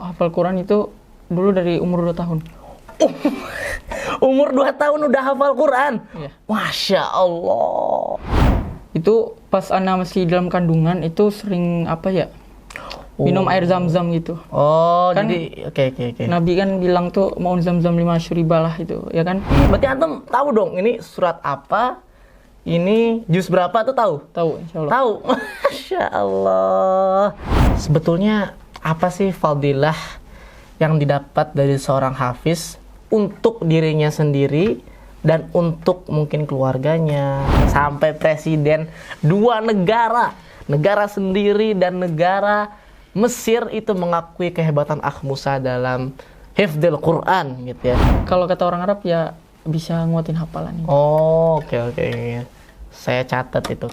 hafal Quran itu dulu dari umur 2 tahun. Umur 2 tahun udah hafal Quran? Iya. Masya Allah. Itu pas Ana masih dalam kandungan itu sering minum air zam-zam gitu. Oh, Kan jadi oke. Nabi kan bilang tuh mau zam-zam 5 syuribalah itu, ya kan? Berarti antum tahu dong ini surat apa? Ini juz berapa tuh tahu? Tahu, insyaallah. Tahu. Masya Allah. Sebetulnya apa sih fadilah yang didapat dari seorang hafiz untuk dirinya sendiri dan untuk mungkin keluarganya, sampai presiden 2 negara sendiri dan negara Mesir itu mengakui kehebatan Akh Musa dalam hifdzil Quran gitu ya. Kalau kata orang Arab ya bisa nguatin hafalan ini. Oh, oke. Saya catat itu.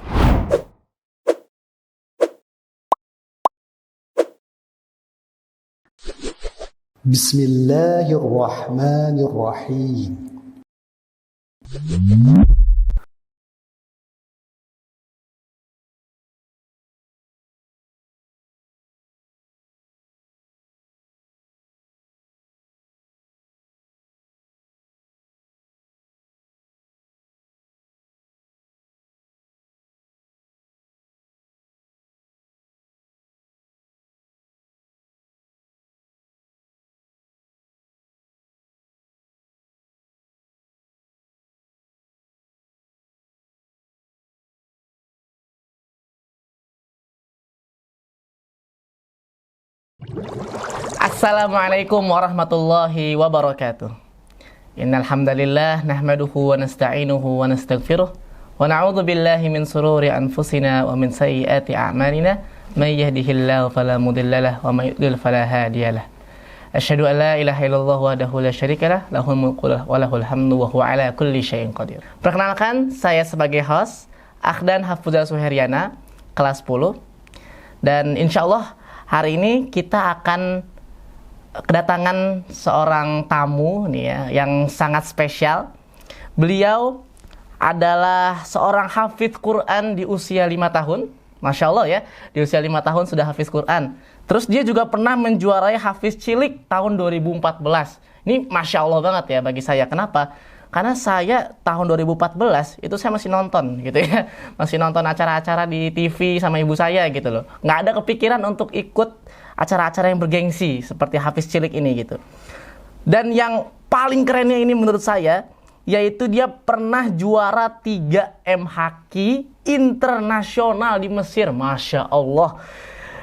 Bismillahirrahmanirrahim. Assalamualaikum warahmatullahi wabarakatuh. Innal hamdalillah nahmaduhu wa nasta'inuhu wa nastaghfiruh wa na'udzu billahi min sururi anfusina wa min sayyiati a'malina may yahdihillahu fala mudhillalah wa may yudlil fala hadiyalah. Asyhadu an la ilaha illallah wahdahu la syarikalah lahul mulku wa lahul hamdu wa huwa ala kulli syai'in qadir. Perkenalkan, saya sebagai host Akhdan Hafizah Suheryana kelas 10, dan insyaallah hari ini kita akan kedatangan seorang tamu nih ya, yang sangat spesial. Beliau adalah seorang hafidz Quran di usia 5 tahun. Masya Allah ya, di usia 5 tahun sudah hafidz Quran. Terus dia juga pernah menjuarai Hafiz Cilik tahun 2014. Ini Masya Allah banget ya bagi saya. Kenapa? Karena saya tahun 2014 itu saya masih nonton gitu ya. Masih nonton acara-acara di TV sama ibu saya gitu loh. Nggak ada kepikiran untuk ikut acara-acara yang bergengsi seperti Hafiz Cilik ini gitu. Dan yang paling kerennya ini menurut saya, yaitu dia pernah juara 3 MHQ internasional di Mesir. Masya Allah.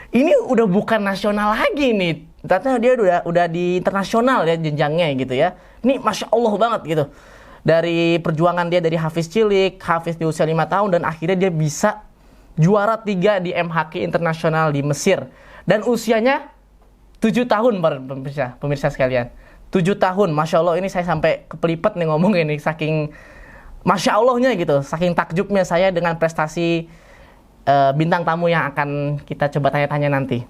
Ini udah bukan nasional lagi nih. Ternyata dia udah di internasional ya jenjangnya gitu ya. Ini Masya Allah banget gitu. Dari perjuangan dia dari Hafiz Cilik, Hafiz di usia 5 tahun, dan akhirnya dia bisa juara 3 di MHQ internasional di Mesir. Dan usianya 7 tahun pemirsa sekalian. 7 tahun, Masya Allah, ini saya sampai kepelipet nih ngomong ini, saking Masya Allahnya gitu, saking takjubnya saya dengan prestasi bintang tamu yang akan kita coba tanya-tanya nanti.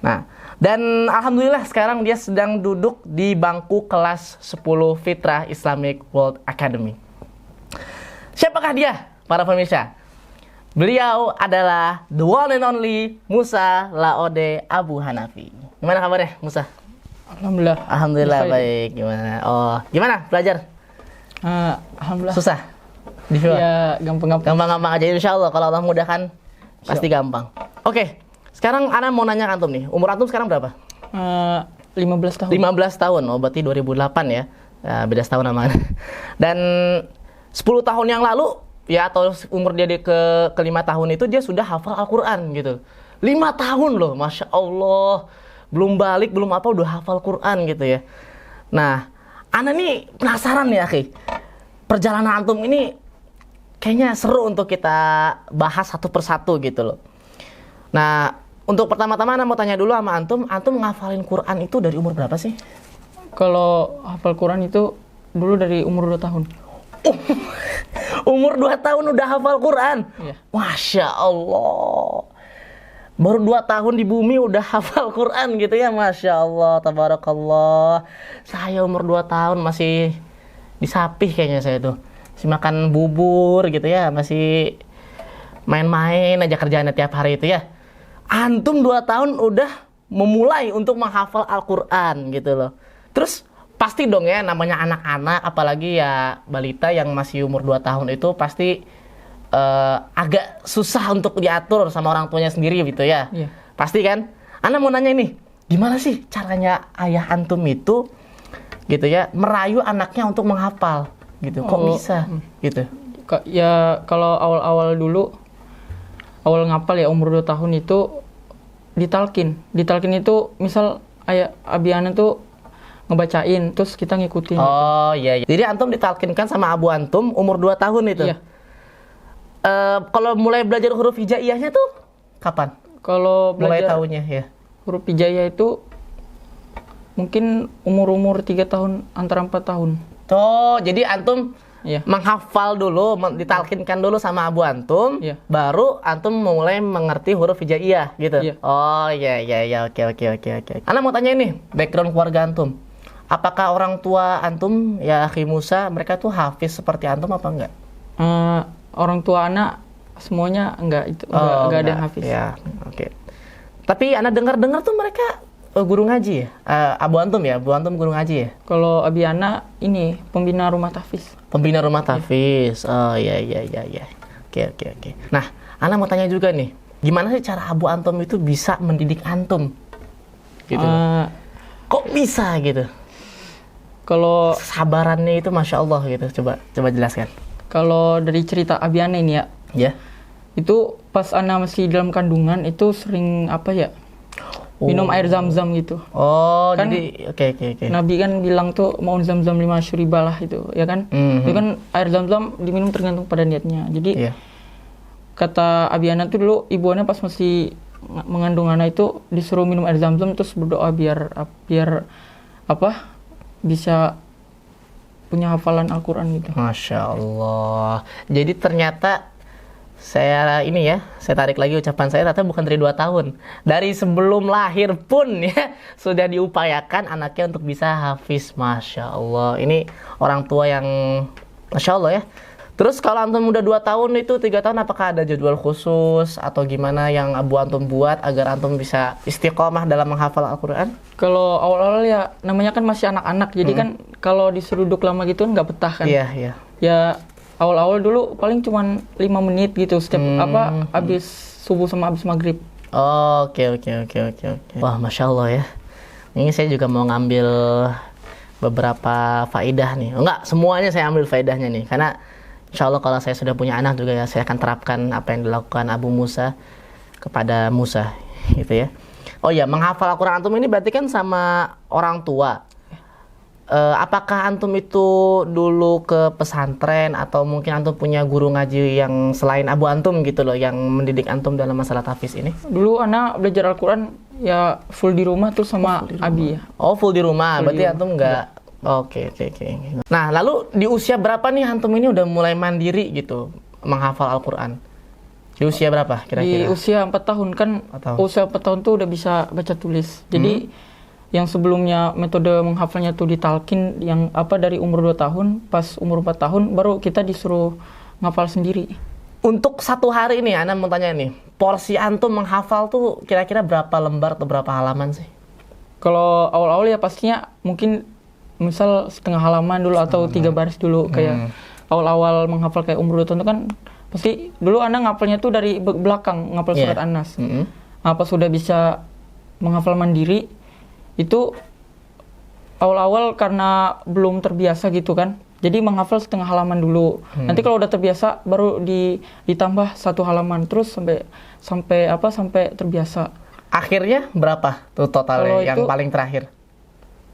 Nah, dan alhamdulillah sekarang dia sedang duduk di bangku kelas 10 Fitrah Islamic World Academy. Siapakah dia, para pemirsa? Beliau adalah the one and only Musa Laode Abu Hanafi. Gimana kabarnya, Musa? Alhamdulillah. Alhamdulillah baik. Gimana? Oh, gimana belajar? Alhamdulillah. Susah? Ya, gampang-gampang. Gampang-gampang aja insyaallah. Kalau Allah mudahkan pasti gampang. Oke. Sekarang Ana mau nanya antum nih. Umur antum sekarang berapa? 15 tahun. 15 tahun. Oh, berarti 2008 ya. Beda setahun sama Ana. Dan 10 tahun yang lalu ya, atau umur dia ke 5 tahun itu dia sudah hafal Al-Quran gitu. 5 tahun loh, Masya Allah. Belum balik, belum apa udah hafal Quran gitu ya. Nah, Ana nih penasaran ya, akhi. Perjalanan antum ini kayaknya seru untuk kita bahas satu persatu gitu loh. Nah, untuk pertama-tama Ana mau tanya dulu sama antum ngafalin Quran itu dari umur berapa sih? Kalau hafal Quran itu dulu dari umur 2 tahun. Umur 2 tahun udah hafal Quran? Iya. Masya Allah. Baru 2 tahun di bumi udah hafal Quran gitu ya, Masya Allah, tabarakallah. Saya umur 2 tahun masih disapih kayaknya saya tuh. Masih makan bubur gitu ya, masih main-main aja kerjaannya tiap hari itu ya. Antum 2 tahun udah memulai untuk menghafal Al-Quran gitu loh. Terus pasti dong ya, namanya anak-anak, apalagi ya balita yang masih umur 2 tahun itu pasti agak susah untuk diatur sama orang tuanya sendiri gitu ya. Iya. Pasti kan? Ana mau nanya ini, gimana sih caranya ayah antum itu gitu ya merayu anaknya untuk menghafal gitu? Kok bisa gitu? Ya kalau awal-awal dulu, awal ngapal ya umur 2 tahun itu ditalkin itu misal ayah Abiana tuh ngebacain terus kita ngikutin. Oh iya, iya. Jadi antum ditalkinkan sama abu antum umur 2 tahun itu? Iya. Kalau mulai belajar huruf hijaiyahnya tuh kapan? Kalau Mulai belajar tahunnya ya? huruf hijaiyah itu mungkin umur 3 tahun, antara 4 tahun. Tuh, jadi antum Iya. menghafal dulu, ditalkinkan dulu sama abu antum, Iya. baru antum mulai mengerti huruf hijaiyah gitu. Iya. Oh iya iya iya, oke. Ana mau tanya ini, background keluarga antum. Apakah orang tua antum ya akhi Musa mereka tuh hafiz seperti antum apa enggak? Orang tua anak semuanya enggak ada yang hafiz. Ya, oke. Tapi ana dengar-dengar tuh mereka guru ngaji ya? Abu antum guru ngaji ya? Kalau Abiana ini pembina rumah tahfiz. Pembina rumah tahfiz. Oh iya. Oke. Nah, ana mau tanya juga nih, gimana sih cara abu antum itu bisa mendidik antum? Gitu. Kok bisa gitu? Kalau Sabarannya itu masya Allah gitu. Coba jelaskan. kalau dari cerita Abiana ini ya, Ya. itu pas Ana masih dalam kandungan itu sering apa ya? Minum air zam-zam gitu. Oh, Kan jadi oke. Nabi kan bilang tuh mau zam-zam 5 syuribalah itu, ya kan? Itu kan air zam-zam diminum tergantung pada niatnya. Jadi Iya. kata Abiana tuh dulu ibuannya pas masih mengandung Ana itu disuruh minum air zam-zam terus berdoa biar apa? Bisa punya hafalan Al-Qur'an gitu. Masya Allah. Jadi ternyata saya tarik lagi ucapan saya, ternyata bukan dari 2 tahun. Dari sebelum lahir pun ya sudah diupayakan anaknya untuk bisa hafiz. Masya Allah. Ini orang tua yang Masya Allah ya. Terus kalau antum udah 2 tahun itu 3 tahun, apakah ada jadwal khusus atau gimana yang abu antum buat agar antum bisa istiqomah dalam menghafal Al-Quran? Kalau awal-awal ya namanya kan masih anak-anak, jadi kan kalau disuruh duduk lama gitu kan nggak betah kan. Iya. Ya awal-awal dulu paling cuman 5 menit gitu setiap habis subuh sama habis maghrib. Oke. Wah, Masya Allah ya. Ini saya juga mau ngambil beberapa faidah nih. Enggak, semuanya saya ambil faidahnya nih. Karena insya Allah kalau saya sudah punya anak juga ya, saya akan terapkan apa yang dilakukan Abu Musa kepada Musa gitu ya. Oh ya, menghafal Al-Quran antum ini berarti kan sama orang tua. Apakah antum itu dulu ke pesantren atau mungkin antum punya guru ngaji yang selain abu antum gitu loh, yang mendidik antum dalam masalah tahfiz ini? Dulu anak belajar Al-Quran ya full di rumah tuh sama Abi ya. Oh, full di rumah. Full Berarti di rumah. antum enggak. Oke. Nah, lalu di usia berapa nih antum ini udah mulai mandiri gitu menghafal Al-Quran? Di usia berapa Di kira-kira? usia 4 tahun kan, 4 tahun. usia 4 tahun tuh udah bisa baca tulis. Jadi yang sebelumnya metode menghafalnya tuh ditalkin, yang dari umur 2 tahun, pas umur 4 tahun baru kita disuruh ngafal sendiri. Untuk satu hari nih, Ana mau tanya nih, porsi antum menghafal tuh kira-kira berapa lembar atau berapa halaman sih? Kalau awal-awal ya pastinya mungkin misal setengah halaman dulu atau 3 baris dulu, kayak awal-awal menghafal kayak umur 2 tahun itu kan pasti dulu anak ngapalnya tuh dari belakang, ngapal surat An-Nas. Nah, pas sudah bisa menghafal mandiri itu awal-awal karena belum terbiasa gitu kan, jadi menghafal setengah halaman dulu. Nanti kalau udah terbiasa baru ditambah 1 halaman terus sampai terbiasa. Akhirnya berapa tuh totalnya Kalau yang itu, paling terakhir?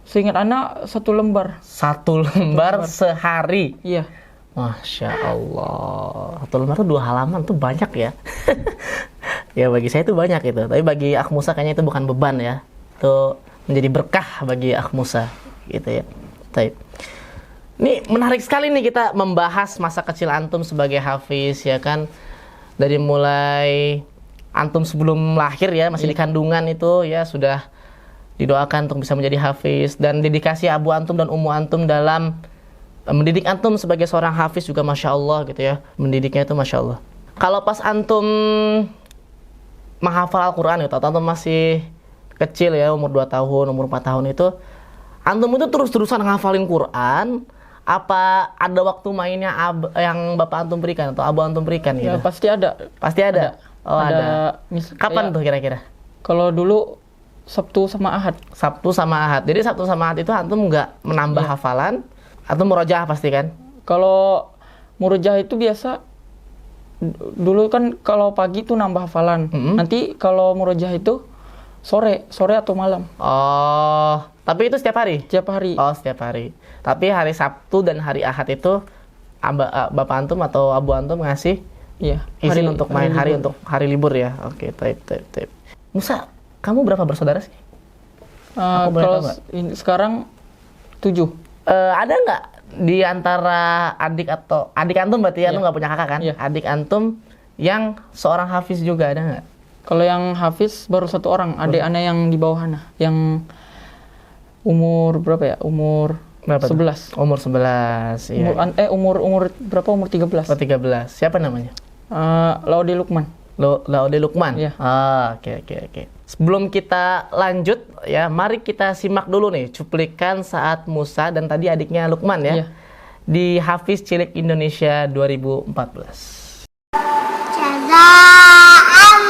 seingat anak 1 lembar. 1 lembar sehari. Iya. Masya Allah. 1 lembar tuh 2 halaman tuh banyak ya. Ya bagi saya itu banyak itu. Tapi bagi Akh Musa kayaknya itu bukan beban ya. Itu menjadi berkah bagi Akh Musa gitu ya. Baik. Ini menarik sekali nih kita membahas masa kecil antum sebagai hafiz ya kan. Dari mulai antum sebelum lahir ya, masih di kandungan itu ya sudah didoakan untuk bisa menjadi hafiz, dan dedikasi abu antum dan ummu antum dalam mendidik antum sebagai seorang hafiz juga Masya Allah gitu ya. Mendidiknya itu Masya Allah. Kalau pas antum menghafal Al-Quran gitu, atau antum masih kecil ya, umur 2 tahun, umur 4 tahun itu, antum itu terus-terusan ngafalin Quran, apa ada waktu mainnya yang bapak antum berikan atau abu antum berikan gitu? Ya pasti ada. Pasti ada. Oh, ada. Kapan tuh kira-kira? Kalau dulu Sabtu sama Ahad. Sabtu sama Ahad. Jadi Sabtu sama Ahad itu antum nggak menambah hafalan atau murojaah pasti kan? Kalau murojaah itu biasa dulu kan kalau pagi tuh nambah hafalan. Nanti kalau murojaah itu sore atau malam. Oh, tapi itu setiap hari? Setiap hari. Oh, setiap hari. Tapi hari Sabtu dan hari Ahad itu bapak antum atau abu antum ngasih izin untuk main hari untuk hari libur ya. Oke, taib. Musa, kamu berapa bersaudara sih? Kalau sekarang 7. Ada nggak di antara adik antum berarti antum nggak punya kakak kan? Adik antum yang seorang hafiz juga ada nggak? Kalau yang hafiz baru 1 orang, adik ana yang di bawah ana, yang umur berapa ya? Umur berapa 11. Umur 11. Iya. Umur berapa? Umur 13. Oh, 13. Siapa namanya? Laude Lukman. Laude Lukman. Iya. Oke. Sebelum kita lanjut ya, mari kita simak dulu nih cuplikan saat Musa dan tadi adiknya Lukman ya. Iya. Di Hafiz Cilik Indonesia 2014. Jazaan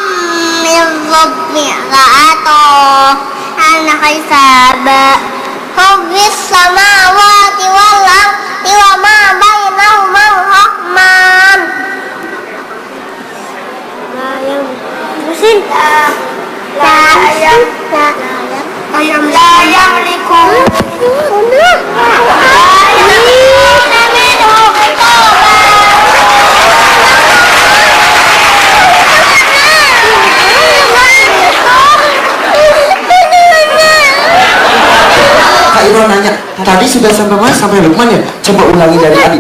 min rabbika atau anak hisaba Rabbis samawati wal ardi wa ma bainahuma rahman la yamliku Kak Irwan nanya, tadi sudah sampai mana? Sampai Lukman ya? Coba ulangi dari Adi.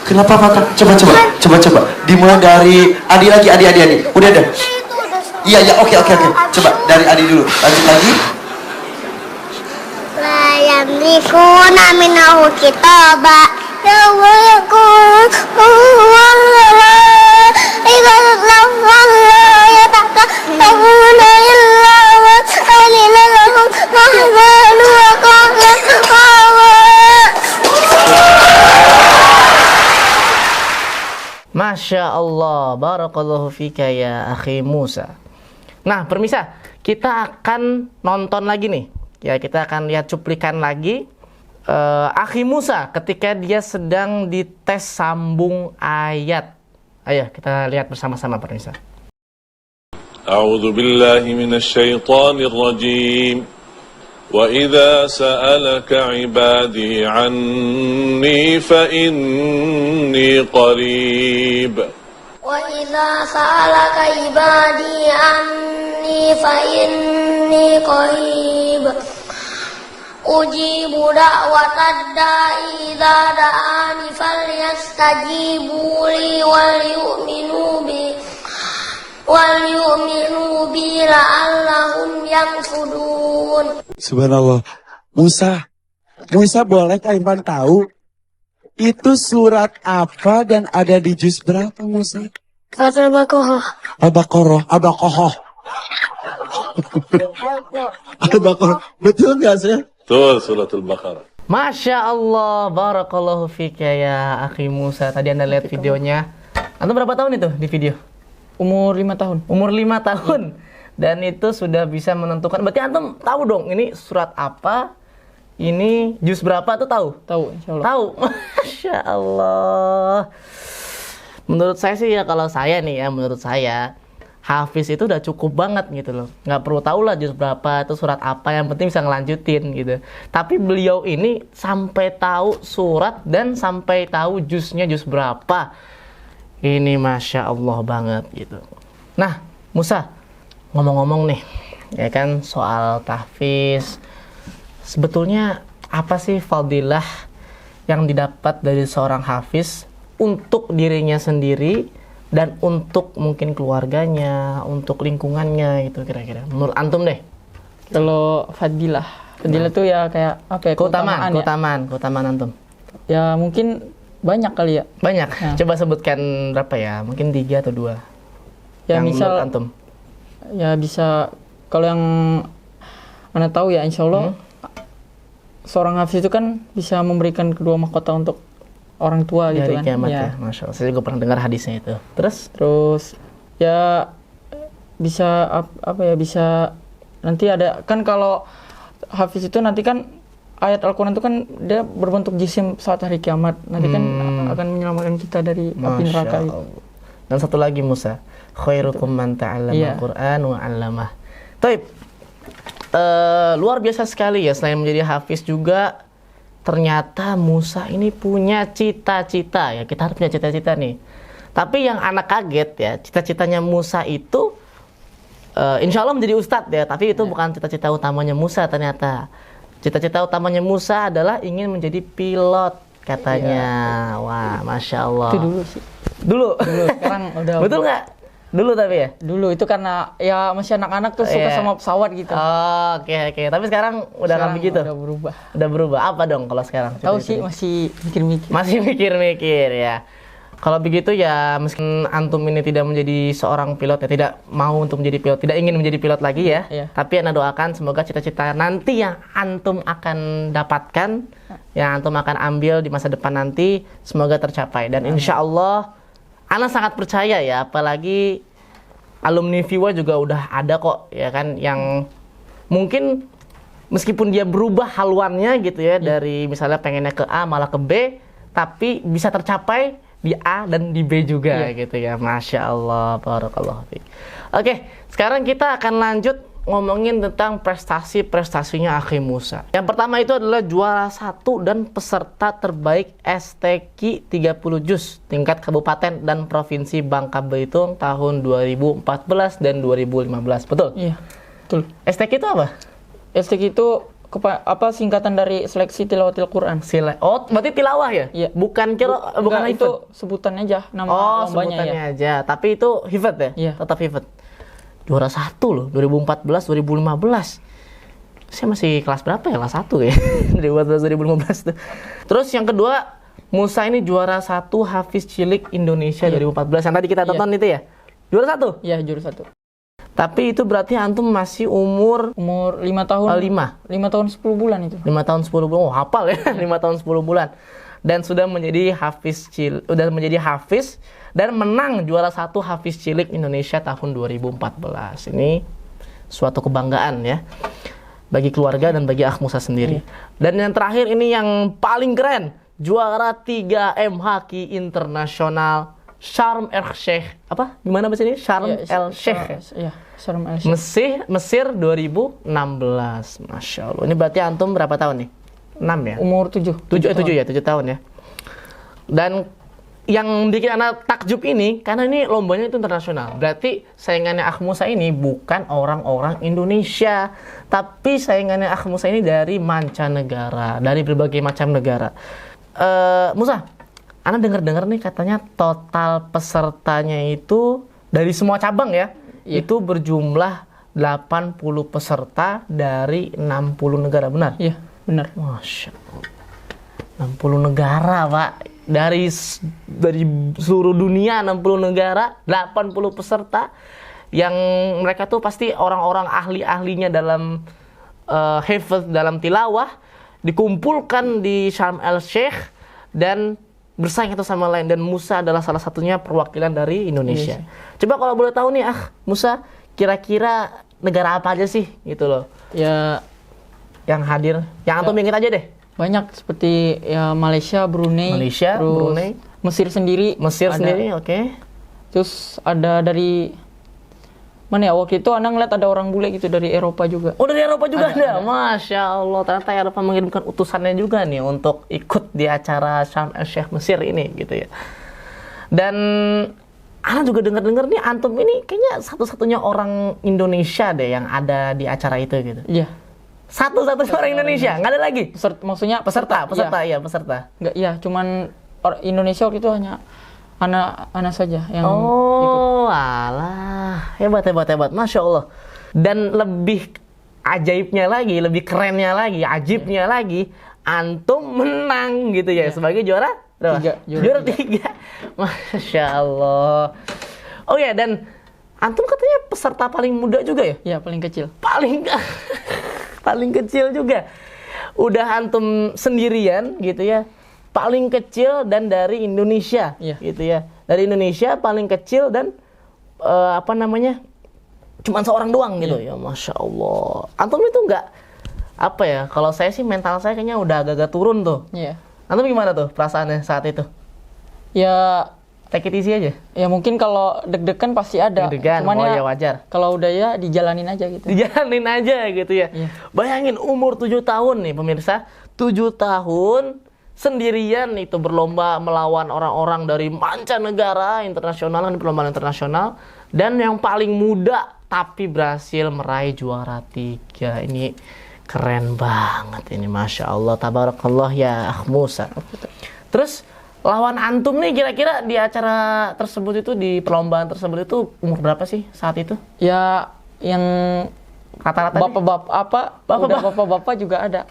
Kenapa Pak? Coba. Dimulai dari Adi lagi, Adi. Udah ada? Iya, oke. Coba dari Adi dulu. Lanjut lagi. La yamlikuna minahu kitaba yawlikun Masya Allah, barakallahu fika ya akhi Musa. Nah, permisa, kita akan nonton lagi nih. Ya, kita akan lihat cuplikan lagi akhi Musa ketika dia sedang dites sambung ayat. Ayo, kita lihat bersama-sama permisa. أعوذ بالله من الشيطان الرجيم وإذا سألك عبادي عني فإني قريب وإذا سألك عبادي عني فإني قريب أجيب دعوة الداعي إذا دعاني فليستجيبوا لي وليؤمنوا بي لعلهم يرشدون. Subhanallah. Musa boleh Kak Irwan tahu itu surat apa dan ada di juz berapa Musa? Al-Baqarah. Al-Baqarah. Betul nggak sih? Betul, surat Al-Baqarah. Masya Allah, barakallahu fika ya akhi Musa. Tadi Anda lihat videonya. Antum berapa tahun itu di video? Umur 5 tahun. Umur 5 tahun. Dan itu sudah bisa menentukan. Berarti antum tahu dong ini surat apa? Ini juz berapa tuh tahu? Tahu, insyaallah. Tahu. Masya Allah. Menurut saya sih ya, kalau saya nih ya, menurut saya hafiz itu udah cukup banget gitu loh. Nggak perlu tahu lah juz berapa, itu surat apa, yang penting bisa ngelanjutin gitu. Tapi beliau ini sampai tahu surat dan sampai tahu juznya juz berapa. Ini Masya Allah banget gitu. Nah, Musa, ngomong-ngomong nih, ya kan soal tahfiz. Sebetulnya apa sih fadilah yang didapat dari seorang hafiz untuk dirinya sendiri dan untuk mungkin keluarganya, untuk lingkungannya gitu kira-kira. Menurut antum deh. Kalau fadilah tuh ya kayak apa ya? Keutamaan antum. Ya mungkin banyak kali ya. Banyak. Ya. Coba sebutkan berapa ya? Mungkin 3 atau 2. Ya yang misal menurut antum. Ya bisa kalau yang Ana tahu ya, insya Allah seorang hafiz itu kan bisa memberikan kedua mahkota untuk orang tua gitu Dari kan. kiamat Ya. ya. Masya Allah. Saya juga pernah dengar hadisnya itu. Terus ya bisa apa ya, bisa nanti ada kan, kalau hafiz itu nanti kan ayat Al-Quran itu kan dia berbentuk jisim saat hari kiamat. Nanti kan akan menyelamatkan kita dari api neraka itu. Allah. Dan satu lagi Musa, khairukum man ta'allama Iya. al-Qur'an wa 'allamah. Taib. Luar biasa sekali ya, selain menjadi hafiz juga ternyata Musa ini punya cita-cita ya. Kita harus punya cita-cita nih. Tapi yang anak kaget ya, cita-citanya Musa itu insya Allah menjadi ustadz ya, tapi itu bukan cita-cita utamanya Musa ternyata. Cita-cita utamanya Musa adalah ingin menjadi pilot katanya. Wah, Masya Allah. Itu dulu sih. Dulu? Sekarang udah. Betul nggak? Dulu tapi ya? Dulu itu karena ya masih anak-anak tuh suka Iya. sama pesawat gitu. Oh, oke. Tapi sekarang udah nggak Sekarang begitu? Udah berubah. Udah berubah. Apa dong kalau sekarang? Tahu Cita-cita sih, ini? masih mikir-mikir. Masih mikir-mikir ya. Kalau begitu ya, meskipun antum ini tidak menjadi seorang pilot ya, tidak mau untuk menjadi pilot, tidak ingin menjadi pilot lagi ya. Iya. Tapi Ana doakan semoga cita-cita nanti yang antum akan dapatkan, yang antum akan ambil di masa depan nanti, semoga tercapai. Dan insya Allah, Ana sangat percaya ya, apalagi alumni Viwa juga udah ada kok ya kan, yang mungkin meskipun dia berubah haluannya gitu ya, dari misalnya pengennya ke A malah ke B, tapi bisa tercapai di A dan di B juga gitu ya. Masya Allah, barakallahu fiik. Oke, sekarang kita akan lanjut ngomongin tentang prestasi-prestasinya Akhi Musa. Yang pertama itu adalah juara 1 dan peserta terbaik STQ 30 juz tingkat kabupaten dan provinsi Bangka Belitung tahun 2014 dan 2015. Betul? Iya, betul. STQ itu apa? STQ itu singkatan dari seleksi tilawatil Quran. Oh, berarti tilawah ya? Iya. Bukan bukan Enggak, itu hifad. sebutan aja nama Oh, lombanya sebutannya ya. aja. Tapi itu hifad ya? Iya. Tetap hifad. Juara 1 loh, 2014, 2015. Saya masih kelas berapa ya? Kelas 1 ya? 2014, 2015 tuh. Terus yang kedua, Musa ini juara 1 Hafiz Cilik Indonesia 2014. Yang tadi kita tonton itu ya? Juara 1? Iya, juara 1. Tapi itu berarti antum masih umur Umur 5 tahun. 5 tahun 10 bulan itu. 5 tahun 10 bulan. Oh, hafal ya. 5 tahun 10 bulan. Dan sudah menjadi hafiz dan menang juara 1 Hafiz Cilik Indonesia tahun 2014. Ini suatu kebanggaan ya bagi keluarga dan bagi Akh Musa sendiri. Dan yang terakhir ini yang paling keren, juara 3 MHQ Internasional Sharm El Sheikh. Apa? Gimana bahasa ini? Sharm El Sheikh. Iya, Sharm El Sheikh. Mesir 2016. Masya Allah. Ini berarti antum berapa tahun nih? 6 ya? Umur 7 7 tahun ya. Dan yang bikin anak takjub ini, karena ini lombanya itu internasional. Berarti saingannya Akh Musa ini bukan orang-orang Indonesia, tapi saingannya Akh Musa ini dari mancanegara, dari berbagai macam negara. Musa, Ana dengar-dengar nih katanya total pesertanya itu dari semua cabang ya, itu berjumlah 80 peserta dari 60 negara, benar? Iya, benar. Masya Allah. 60 negara, Pak. Dari seluruh dunia 60 negara, 80 peserta yang mereka tuh pasti orang-orang ahli-ahlinya dalam hifz, dalam tilawah, dikumpulkan di Sharm El Sheikh dan bersaing satu sama lain, dan Musa adalah salah satunya perwakilan dari Indonesia. Coba kalau boleh tahu nih, Musa, kira-kira negara apa aja sih gitu loh Ya, yang hadir, yang antum ingat aja deh. banyak seperti ya Malaysia, Brunei, Malaysia, terus Brunei. Mesir sendiri. Mesir ada. sendiri, oke. Terus ada dari mana ya, waktu itu Ana ngeliat ada orang bule gitu dari Eropa juga. Oh, dari Eropa juga ada. Masya Allah, ternyata Eropa mengirimkan utusannya juga nih untuk ikut di acara Sharm El Sheikh Mesir ini gitu ya. Dan Ana juga dengar-dengar nih antum ini kayaknya satu-satunya orang Indonesia deh yang ada di acara itu gitu. Iya. Satu-satunya orang Indonesia, nggak ada lagi. Maksudnya Peserta, Iya. iya peserta. Enggak, iya, cuman Indonesia waktu itu hanya Ana saja yang ikut. Oh, alah, hebat, Masya Allah. Dan lebih ajaibnya lagi, lebih kerennya lagi, ajibnya lagi, antum menang gitu ya, sebagai juara berapa? Juara 3. Masya Allah. Oh ya, dan antum katanya peserta paling muda juga ya? Iya, paling kecil. paling kecil juga. Udah antum sendirian gitu ya. Paling kecil dan dari Indonesia gitu ya. Dari Indonesia paling kecil dan cuman seorang doang gitu ya. Masya Allah. Antum itu enggak kalau saya sih mental saya kayaknya udah agak-agak turun tuh. Iya. Antum gimana tuh perasaannya saat itu? Ya Take it easy aja. ya mungkin kalau deg-degan pasti ada. Deg-degan, Cuman ya wajar. Kalau udah ya dijalanin aja gitu. Dijalanin aja gitu ya. Iya. Bayangin umur 7 tahun nih pemirsa. 7 tahun sendirian itu berlomba melawan orang-orang dari mancanegara internasional di perlombaan internasional. Dan yang paling muda tapi berhasil meraih juara 3. Ini keren banget ini. Masya Allah. Tabarakallah ya Akh Musa. Terus lawan antum nih kira-kira di acara tersebut itu, di perlombaan tersebut itu umur berapa sih saat itu? Ya yang Rata-rata bapak-bapak juga ada.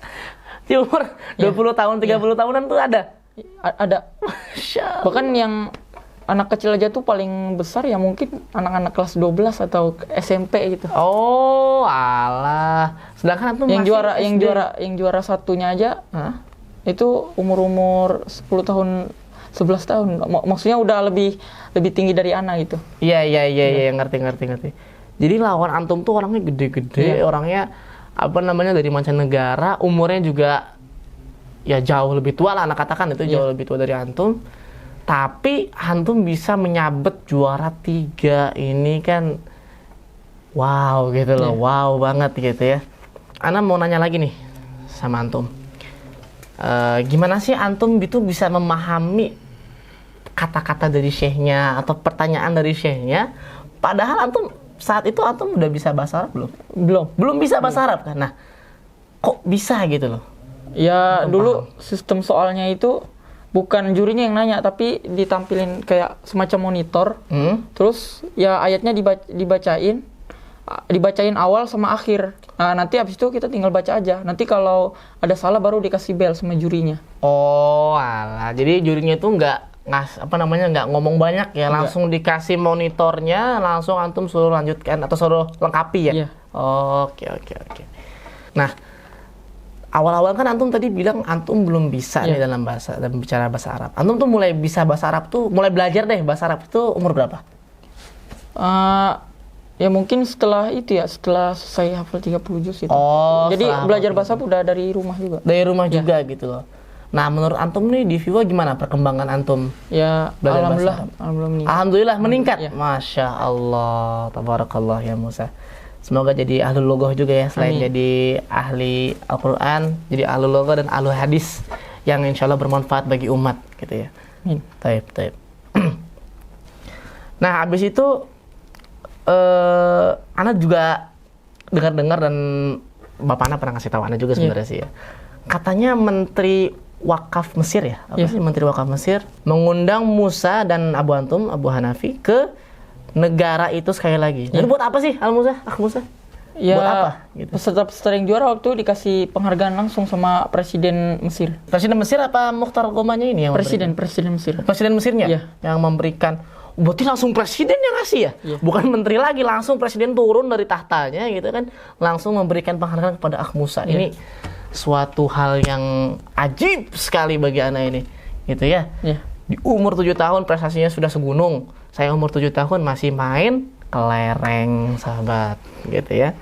di umur 20 tahun, 30 tahunan tuh ada? Ada. Bahkan yang anak kecil aja tuh paling besar ya mungkin anak-anak kelas 12 atau SMP gitu. Oh, alah. Sedangkan antum Yang masih yang juara satunya aja Hah? itu umur 10 tahun 11 tahun. Maksudnya udah lebih tinggi dari anak gitu. Iya, ngerti. Jadi lawan antum tuh orangnya gede-gede, orangnya dari mancanegara, umurnya juga ya jauh lebih tua lah, anak katakan itu jauh lebih tua dari antum. Tapi antum bisa menyabet juara 3, ini kan wow gitu loh, wow banget gitu ya. Ana mau nanya lagi nih sama antum. Gimana sih antum itu bisa memahami kata-kata dari syekhnya atau pertanyaan dari syekhnya, padahal antum saat itu antum udah bisa bahasa Arab belum bisa bahasa Arab kan? Nah, kok bisa gitu loh? Ya dulu sistem soalnya itu bukan jurinya yang nanya, tapi ditampilin kayak semacam monitor. Terus ya ayatnya dibacain awal sama akhir. Nah, nanti habis itu kita tinggal baca aja. Nanti kalau ada salah baru dikasih bel sama jurinya. Oh, alah. Jadi jurinya itu nggak ngomong banyak ya, langsung dikasih monitornya, langsung antum suruh lanjutkan atau suruh lengkapi ya. Iya. Oke. Nah, awal-awal kan antum tadi bilang antum belum bisa nih dalam bicara bahasa Arab. Antum tuh mulai bisa bahasa Arab tuh, mulai belajar deh bahasa Arab itu umur berapa? Ya mungkin setelah saya hafal 30 juz itu. Oh, jadi belajar bahasa udah dari rumah juga. Dari rumah juga gitu loh. Nah, menurut antum nih di Viva gimana perkembangan antum? Ya, alhamdulillah meningkat. Ya. Masya Allah, tabarakallah ya Musa. Semoga jadi ahlul logoh juga ya, selain jadi ahli Al-Quran, jadi ahlul logoh dan ahlul hadis yang insya Allah bermanfaat bagi umat gitu ya. Taib. Nah, habis itu Ana juga dengar dan Bapak Ana pernah ngasih tahu Ana juga sebenarnya sih ya. Katanya Menteri Wakaf Mesir ya, sih Menteri Wakaf Mesir mengundang Musa dan Abu Hanafi ke negara itu sekali lagi. Jadi buat apa sih Akh Musa? Ya, buat apa? Gitu. Peserta yang juara waktu dikasih penghargaan langsung sama Presiden Mesir. Presiden Mesir apa Mukhtar Gomanya ini yang Presiden Mesir. Presiden Mesirnya yang memberikan. Berarti langsung presiden yang ngasih ya? Bukan menteri lagi, langsung presiden turun dari tahtanya gitu kan, langsung memberikan penghargaan kepada Akh Musa. Ini suatu hal yang ajib sekali bagi anak ini gitu ya. Di umur 7 tahun prestasinya sudah segunung. Saya umur 7 tahun masih main kelereng, sahabat gitu ya.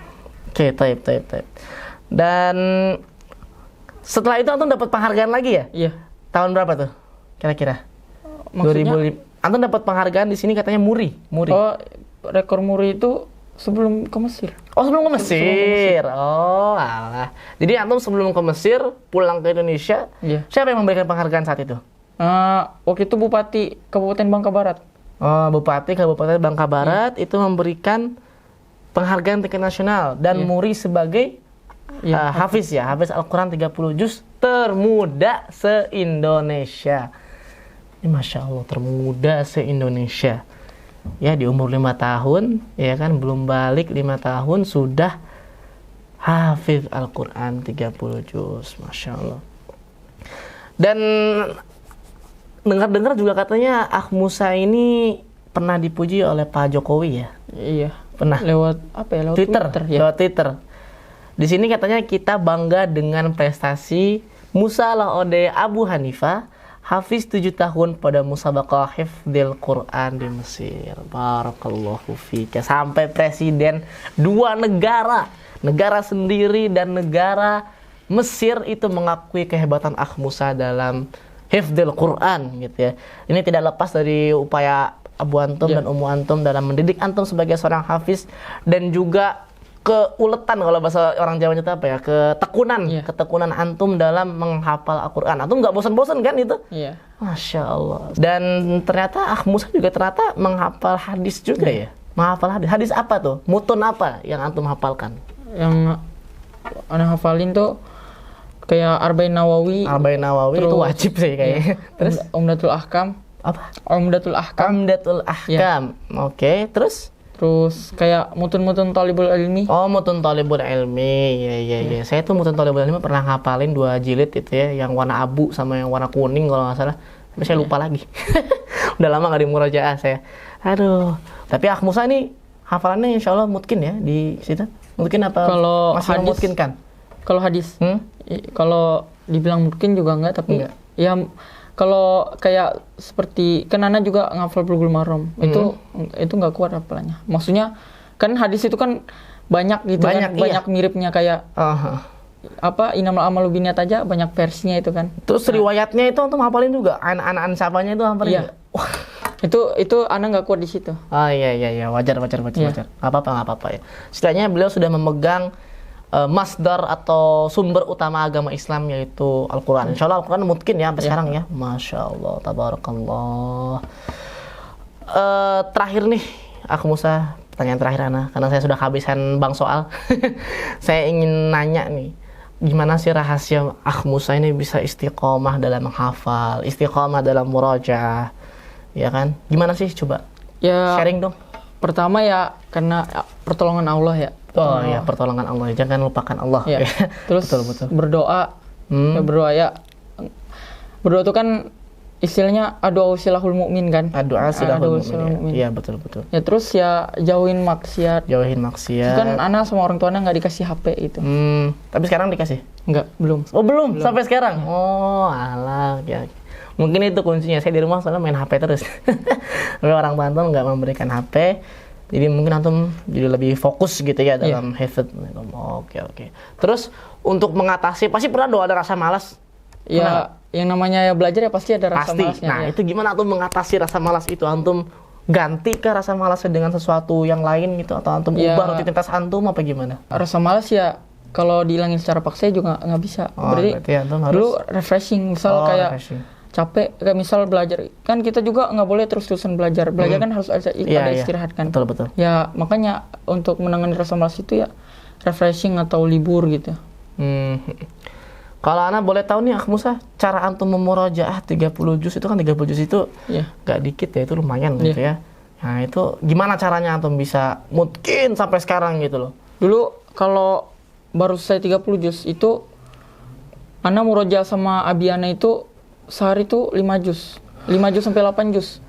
Oke, taib. Dan setelah itu antum dapat penghargaan lagi ya? Iya. Tahun berapa tuh kira-kira? Maksudnya 2005. Antum dapat penghargaan di sini katanya muri. Oh, rekor muri itu sebelum ke Mesir. Oh, sebelum ke Mesir. Oh, alah. Jadi antum sebelum ke Mesir, pulang ke Indonesia, siapa yang memberikan penghargaan saat itu? Waktu itu Bupati Kabupaten Bangka Barat. Oh, Bupati Kabupaten Bangka Barat itu memberikan penghargaan tingkat nasional dan muri sebagai hafiz Al-Quran 30 juz termuda se-Indonesia. Ini Masya Allah, termuda se-Indonesia. Ya, di umur 5 tahun, ya kan, belum balik 5 tahun, sudah hafiz Al-Quran 30 juz. Masya Allah. Dan dengar-dengar juga katanya Akh Musa ini pernah dipuji oleh Pak Jokowi ya? Iya. Pernah? Lewat Twitter. Lewat Twitter. Di sini katanya kita bangga dengan prestasi Musa Laode Abu Hanifah, hafiz 7 tahun pada musabaqah hifdzil Quran di Mesir. Barakallahu fika. Sampai presiden 2 negara sendiri dan negara Mesir itu mengakui kehebatan Akh Musa dalam hifdzil Quran gitu ya. Ini tidak lepas dari upaya Abu Antum dan Ummu Antum dalam mendidik Antum sebagai seorang hafiz, dan juga keuletan, kalau bahasa orang Jawa itu apa ya, ketekunan Antum dalam menghafal Al-Quran. Antum nggak bosan-bosan kan itu? Iya. Masya Allah. Dan ternyata Akh Musa juga ternyata menghafal hadis juga ya. Menghafal hadis. Hadis apa tuh? Mutun apa yang Antum hafalkan? Yang ana hafalin tuh kayak Arba'in Nawawi. Arba'in Nawawi itu wajib sih kayaknya. Terus Umdatul Ahkam. Apa? Umdatul Ahkam. Umdatul Ahkam. Oke, terus? Terus kayak mutun-mutun Thalibul Ilmi. Oh, mutun Thalibul Ilmi. Iya. Saya tuh mutun Thalibul Ilmi pernah ngapalin 2 jilid itu ya, yang warna abu sama yang warna kuning kalau nggak salah. Tapi saya lupa lagi. Udah lama nggak di murojaah saya. Aduh. Tapi Akh Musa ini hafalannya insya Allah mungkin ya di situ. Mungkin apa? Kalau masih hadis, memungkinkan? Kalau hadis, kalau dibilang mungkin juga enggak, tapi enggak. Ya kalau kayak seperti kan Ana juga ngafal Bulughul Maram, itu nggak kuat hafalannya. Maksudnya kan hadis itu kan banyak gitu, banyak miripnya kayak apa Innamal A'malu Binniyat aja banyak versinya itu kan. Terus riwayatnya itu Antum hafalin juga, anak-anak siapanya itu hafalin juga? Itu Ana nggak kuat di situ. Oh iya, wajar. Nggak apa-apa ya. Setidaknya beliau sudah memegang masdar atau sumber utama agama Islam, yaitu Al-Quran. Insya Allah Al-Quran mungkin ya sampai sekarang ya. Masya Allah, tabarakallah. Terakhir nih, Akh Musa, pertanyaan terakhir Ana, karena saya sudah kehabisan bang soal. Saya ingin nanya nih, gimana sih rahasia Akh Musa ini bisa istiqomah dalam menghafal, istiqomah dalam murajaah, ya kan? Gimana sih, coba sharing dong. Pertama ya karena pertolongan Allah ya. Oh ya, pertolongan Allah, jangan lupakan Allah. Ya. Terus betul. Berdoa, berdoa itu kan istilahnya doa silahul mukmin kan. Doa silahul mukmin. Iya, betul. Ya terus ya jauhin maksiat. Kan Ana sama orang tuanya nggak dikasih HP itu. Tapi sekarang dikasih? Enggak, belum. Oh belum. Sampai sekarang? Oh alah, ya. Mungkin itu kuncinya. Saya di rumah soalnya main HP terus. Tapi orang Banten nggak memberikan HP. Jadi mungkin Antum jadi lebih fokus gitu ya dalam hifdz. Oke. Terus untuk mengatasi, pasti pernah ada rasa malas? Ya, yang namanya ya belajar ya pasti ada rasa malasnya. Nah, itu gimana Antum mengatasi rasa malas itu? Antum ganti ke rasa malasnya dengan sesuatu yang lain gitu? Atau Antum ubah rutinitas Antum apa gimana? Rasa malas ya kalau dihilangin secara paksa juga nggak bisa. Berarti Antum harus dulu refreshing. Misal kayak capek, kayak misal belajar kan kita juga nggak boleh terus-terusan belajar kan harus ada istirahat kan. Betul. Ya makanya untuk menangani rasa malas itu ya refreshing atau libur gitu. Kalau Ana boleh tahu nih Akh Musa, cara Antum memurajaah 30 juz itu kan 30 juz itu nggak dikit ya, itu lumayan gitu ya. Nah itu gimana caranya Antum bisa mungkin sampai sekarang gitu loh? Dulu kalau baru selesai 30 juz itu Ana murojaah sama Abiana itu sehari tuh 5 juz. 5 juz sampai 8 juz.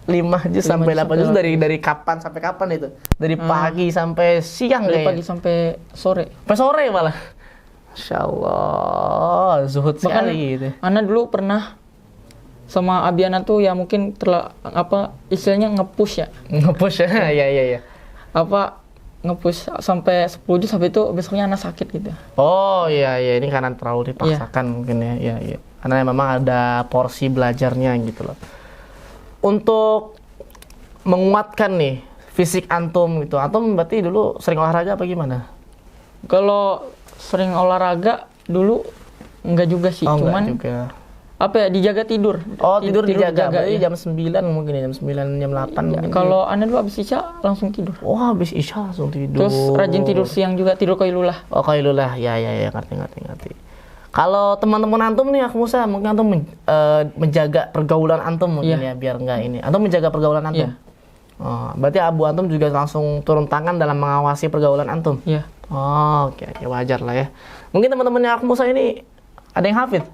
5 juz sampai 8 juz dari kapan sampai kapan itu? Dari pagi sampai siang dari pagi sampai sore. Sampai sore malah. Masya Allah, zuhud sekali gitu. Ana dulu pernah sama Abiana tuh ya mungkin istilahnya nge-push ya. Nge-push ya, iya. Nge-push sampai 10 juz, sampai itu besoknya Ana sakit gitu. Oh iya, ini karena terlalu dipaksakan mungkin ya. Iya. Karena memang ada porsi belajarnya gitu loh. Untuk menguatkan nih fisik Antum gitu. Antum berarti dulu sering olahraga apa gimana? Kalau sering olahraga dulu enggak juga sih, cuman enggak juga. Apa ya, dijaga tidur. Tidur dijaga. Berarti jam 9 mungkin ya, jam 9, jam 8 mungkin. Kalau Ana dulu habis Isya langsung tidur. Habis Isya langsung tidur. Terus rajin tidur siang juga, tidur qailulah. Oh, qailulah. Ya, ngerti. Kalau teman-teman Antum nih Akh Musa, mungkin Antum menjaga pergaulan Antum mungkin ya, biar enggak ini. Antum menjaga pergaulan Antum. Berarti Abu Antum juga langsung turun tangan dalam mengawasi pergaulan Antum. Iya. Oke, wajar lah ya. Mungkin teman-temannya Akh Musa ini ada yang hafid?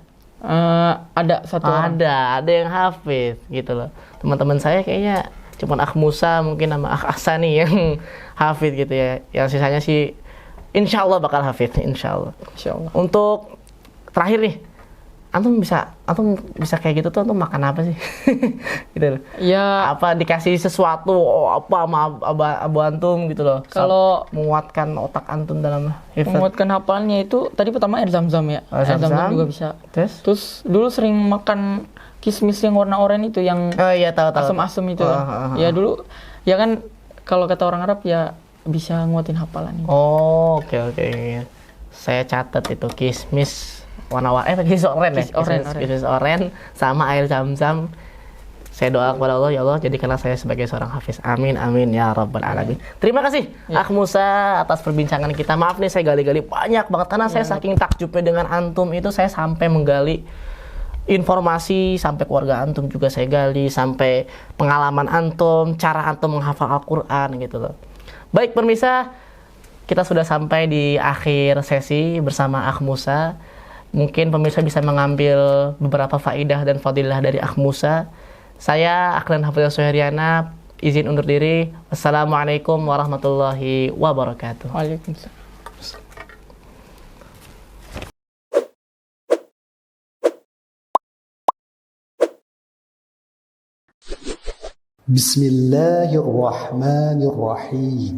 Ada satu orang. Ada yang hafid gitu loh. Teman-teman saya kayaknya cuma Akh Musa mungkin sama Akh Ahsani yang hafid gitu ya. Yang sisanya sih Insya Allah bakal hafid, insya Allah. Insyaallah. Untuk terakhir nih, antum bisa kayak gitu tuh, antum makan apa sih? Gitu loh. Ya, Apa dikasih sesuatu, apa sama abu antum gitu loh. Kalau- menguatkan otak antum dalam hifz. menguatkan hafalannya itu tadi pertama air zam-zam ya. Air Air zam-zam zam-zam. juga bisa. Terus? Dulu sering makan kismis yang warna oranye itu, yang Oh iya, tahu. asam-asam itu. Ya dulu, ya kan kalau kata orang Arab ya bisa nguatin hafalan. Oh, oke. Saya catat itu kismis kismis oren ya. Kismis oren sama air zam-zam. Saya doa kepada Allah, ya Allah jadikanlah saya sebagai seorang hafiz. Amin ya rabbal alamin. Terima kasih Akh Musa atas perbincangan kita. Maaf nih saya gali-gali banyak banget karena saya saking takjubnya dengan antum itu, saya sampai menggali informasi, sampai keluarga antum juga saya gali, sampai pengalaman antum, cara antum menghafal Al-Qur'an gitu loh. Baik pemirsa, kita sudah sampai di akhir sesi bersama Akh Musa. Mungkin pemirsa bisa mengambil beberapa faidah dan fadilah dari Akh Musa. Saya Aklan Hafizah Suharyana izin undur diri. Wassalamualaikum warahmatullahi wabarakatuh. Waalaikumsalam. بسم الله الرحمن الرحيم